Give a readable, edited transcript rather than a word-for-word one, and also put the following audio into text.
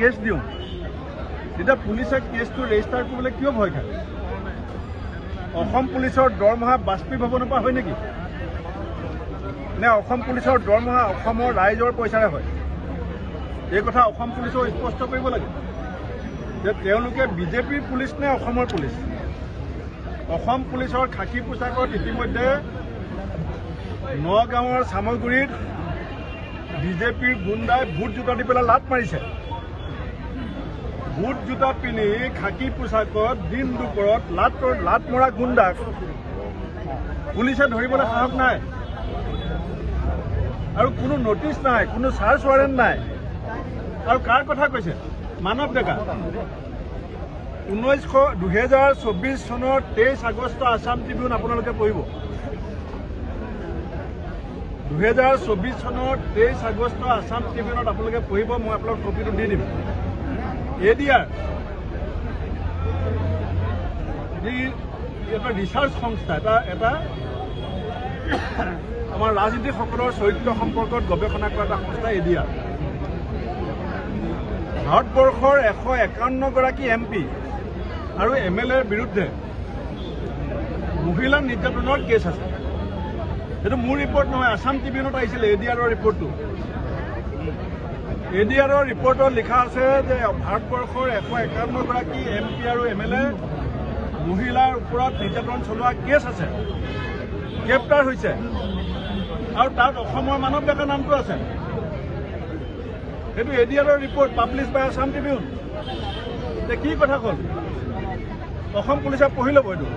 Cash দিওঁ তেতিয়া পুলিচে কেছটো ৰেজিষ্টাৰ কৰিবলৈ কিয় ভয় খায়? অসম পুলিচৰ দৰমহা বাষ্পীভৱনৰ পৰা হয় নেকি? নে অসম পুলিচৰ দৰমহা অসমৰ ৰাইজৰ পইচাৰে হয়? এই কথা অসম পুলিচেও স্পষ্ট কৰিব লাগে যে তেওঁলোকে বিজেপিৰ পুলিচ নে অসমৰ পুলিচ। অসম পুলিচৰ খাকী পোছাকত ইতিমধ্যে নগাঁৱৰ চামগুৰিত বিজেপিৰ গুণ্ডাই বুট জোতা দি পেলাই লাট মাৰিছে। বুট জোতা পিন্ধি খাকী পোছাকত দিন দুপৰত লাট মৰা গুণ্ডাক পুলিচে ধৰিবলৈ সাহস নাই আৰু কোনো নটিচ নাই, কোনো চাৰ্চ ৱাৰেণ্ট নাই। আৰু কাৰ কথা কৈছে? মানৱ ডেকা 2024 চনৰ 23 আগষ্ট আছাম ট্ৰিবিউন আপোনালোকে পঢ়িব। 2024 চনৰ 23 আগষ্ট আছাম ট্ৰিবিউনত আপোনালোকে পঢ়িব। মই আপোনালোক কপিটো দি দিম। ADR এটা ৰিচাৰ্চ সংস্থা, এটা আমাৰ ৰাজনীতিকসকলৰ চৰিত্ৰ সম্পৰ্কত গৱেষণা কৰা এটা সংস্থা ADR। ভাৰতবৰ্ষৰ 151 গৰাকী MP আৰু MLAৰ বিৰুদ্ধে মহিলা নিৰ্যাতনৰ কেছ আছে। এইটো মোৰ ৰিপৰ্ট নহয়, আছাম ট্ৰিবিউনত আহিছিলে ADRৰ ৰিপৰ্টটো। ADRৰ ৰিপৰ্টত লিখা আছে যে ভাৰতবৰ্ষৰ 151 গৰাকী MP আৰু MLA মহিলাৰ ওপৰত নিৰ্যাতন চলোৱা কেছ আছে, গ্ৰেপ্তাৰ হৈছে আৰু তাত অসমৰ মানৱ ডেকা নামটো আছে। এইটো ADRৰ ৰিপৰ্ট পাব্লিছ বাই আছাম ট্ৰিবিউন। কি কথা ক'ল? অসম পুলিচে পঢ়ি ল'ব এইটো।